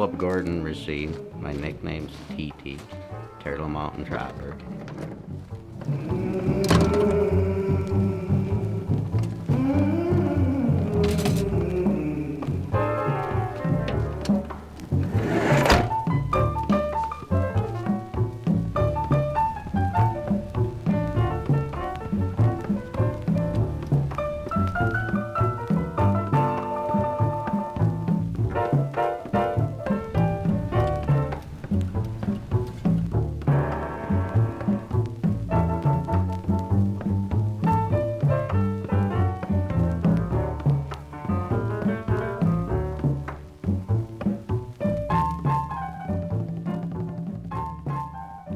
Phillip Gordon Racine. My nickname's TT, Turtle Mountain Trapper.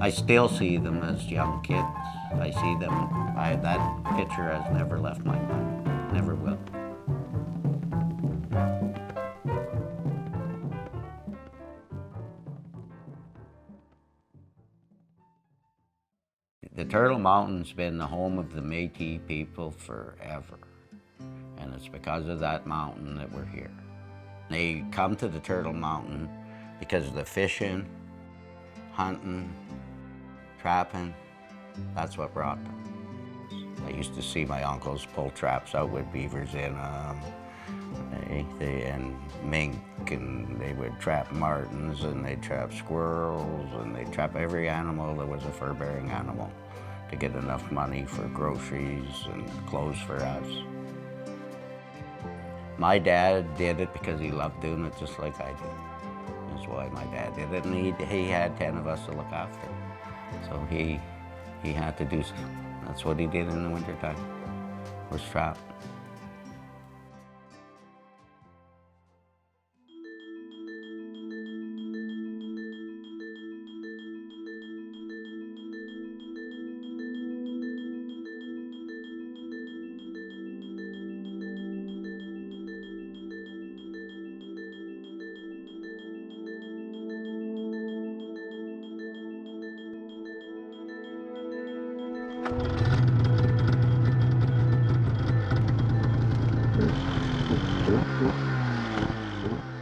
I still see them as young kids. I see them, that picture has never left my mind, never will. The Turtle Mountain's been the home of the Metis people forever. And it's because of that mountain that we're here. They come to the Turtle Mountain because of the fishing, hunting, trapping. That's what brought them. I used to see my uncles pull traps out with beavers in them, and mink, and they would trap martens, and they'd trap squirrels, and they'd trap every animal that was a fur-bearing animal to get enough money for groceries and clothes for us. My dad did it because he loved doing it just like I did. That's why my dad did it, and he had 10 of us to look after. So he had to do so. That's what he did in the wintertime, was trap.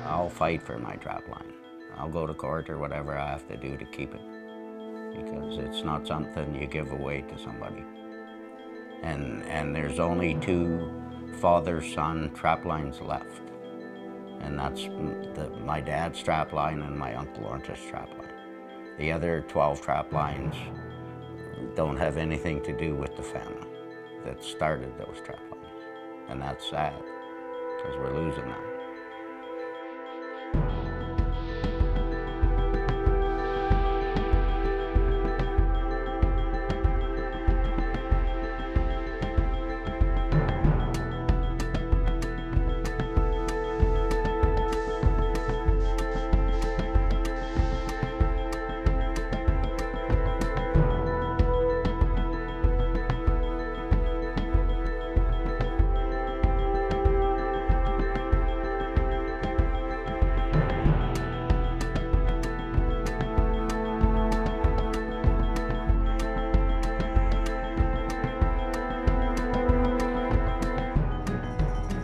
I'll fight for my trap line. I'll go to court or whatever I have to do to keep it, because it's not something you give away to somebody. And there's only 2 father-son trap lines left, and that's my dad's trap line and my Uncle Lawrence's trap line. The other 12 trap lines don't have anything to do with the family that started those trap lines, and that's sad, because we're losing them.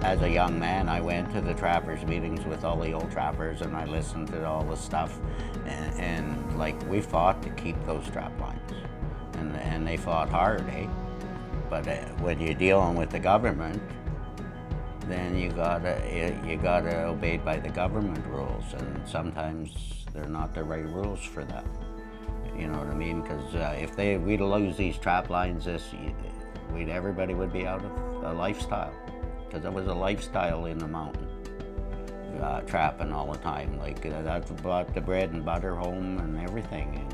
As a young man, I went to the trappers meetings with all the old trappers, and I listened to all the stuff, and like, we fought to keep those trap lines, and they fought hard, eh? But when you're dealing with the government, then you gotta obey by the government rules, and sometimes they're not the right rules for that. You know what I mean? Because if we'd lose these trap lines, everybody would be out of a lifestyle. Because it was a lifestyle in the mountain, trapping all the time. Like, that brought the bread and butter home and everything,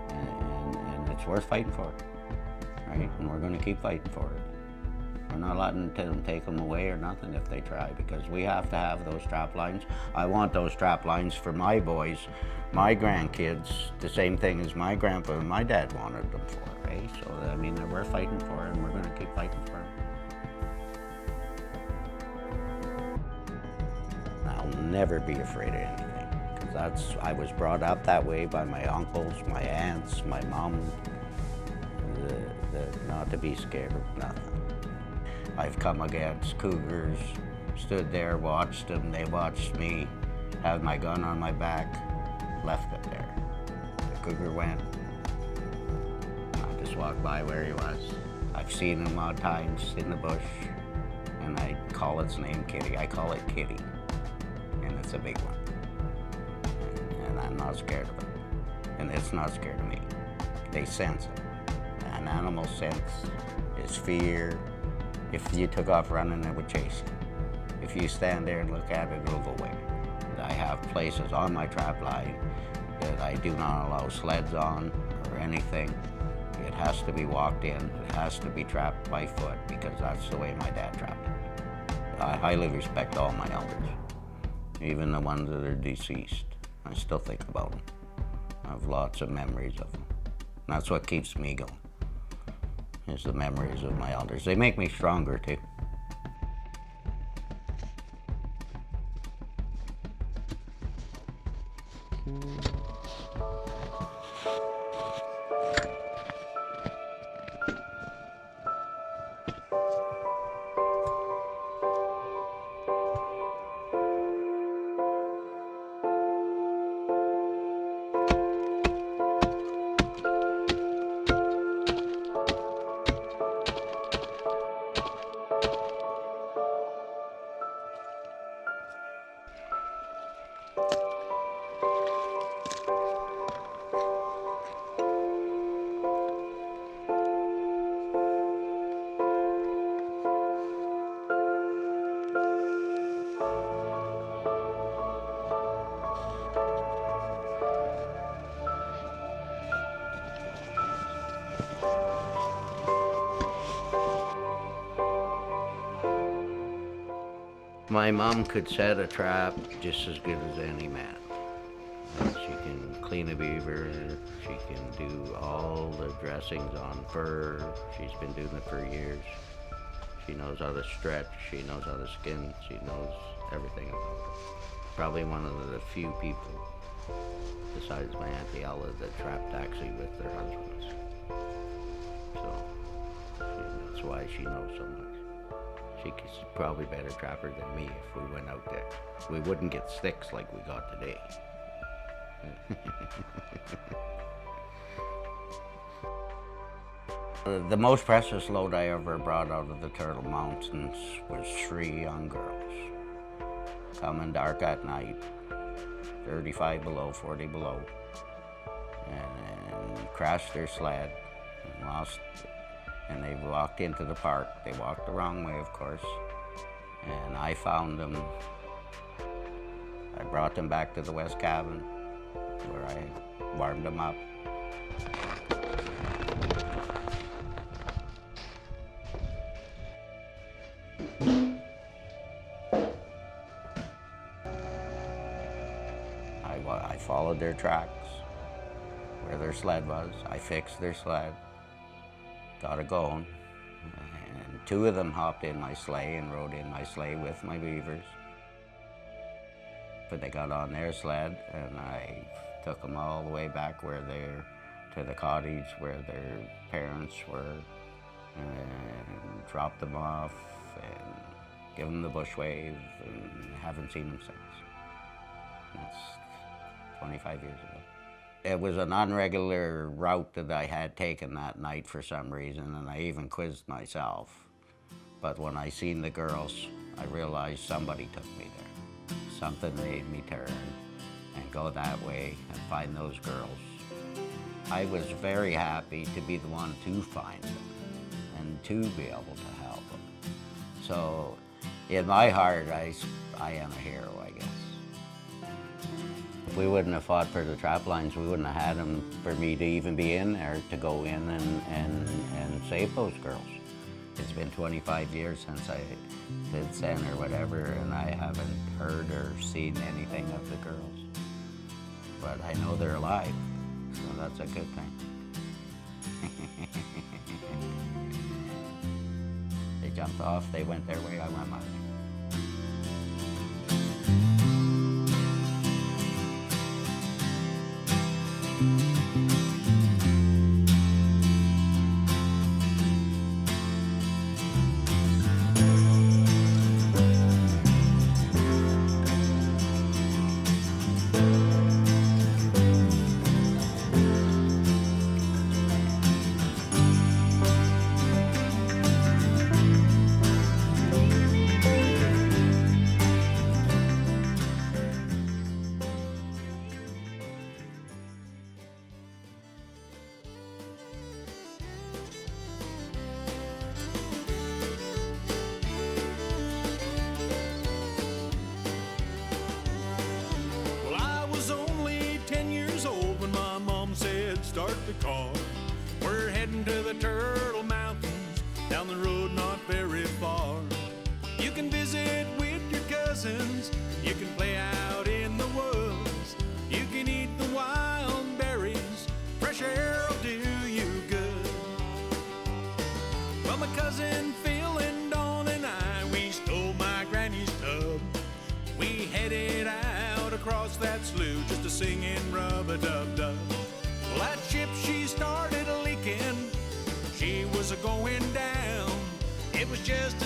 and it's worth fighting for, right? And we're going to keep fighting for it. We're not letting them take them away or nothing if they try, because we have to have those trap lines. I want those trap lines for my boys, my grandkids, the same thing as my grandpa and my dad wanted them for, right? So, I mean, we're fighting for it, and we're going to keep fighting for it. I'll never be afraid of anything, because I was brought up that way by my uncles, my aunts, my mom, not to be scared of nothing. I've come against cougars, stood there, watched them, they watched me. Had my gun on my back, left it there. The cougar went. I just walked by where he was. I've seen him odd times in the bush, and I call its name Kitty. I call it Kitty, and it's a big one. And I'm not scared of it, and it's not scared of me. They sense it. An animal sense is fear. If you took off running, it would chase you. If you stand there and look at it, it'll go away. I have places on my trap line that I do not allow sleds on or anything. It has to be walked in. It has to be trapped by foot because that's the way my dad trapped it. I highly respect all my elders, even the ones that are deceased. I still think about them. I have lots of memories of them. And that's what keeps me going, is the memories of my elders. They make me stronger too. My mom could set a trap just as good as any man. She can clean a beaver, she can do all the dressings on fur. She's been doing it for years. She knows how to stretch, she knows how to skin, she knows everything about it. Probably one of the few people, besides my Auntie Ella, that trapped actually with their husbands. So that's why she knows so much. She's probably a better trapper than me if we went out there. We wouldn't get sticks like we got today. The most precious load I ever brought out of the Turtle Mountains was 3 young girls. Coming dark at night, 35 below, 40 below, and crashed their sled and lost. And they walked into the park. They walked the wrong way, of course. And I found them. I brought them back to the West Cabin, where I warmed them up. I followed their tracks, where their sled was. I fixed their sled. Got it going, and 2 of them hopped in my sleigh and rode in my sleigh with my beavers. But they got on their sled, and I took them all the way back to the cottage where their parents were, and dropped them off and give them the bush wave, and haven't seen them since. That's 25 years ago. It was an unregular route that I had taken that night for some reason, and I even quizzed myself. But when I seen the girls, I realized somebody took me there. Something made me turn and go that way and find those girls. I was very happy to be the one to find them and to be able to help them. So in my heart, I am a hero, I guess. If we wouldn't have fought for the trap lines, we wouldn't have had them for me to even be in there to go in and save those girls. It's been 25 years since then or whatever, and I haven't heard or seen anything of the girls. But I know they're alive, so that's a good thing. They jumped off, they went their way, I went mine. can visit with your cousins, you can play out in the woods, you can eat the wild berries, fresh air will do you good. Well, my cousin Phil and Dawn and I, we stole my granny's tub. We headed out across that slough just a singing rub-a-dub-dub. Well, that ship, she started leaking, she was a-going down. It was just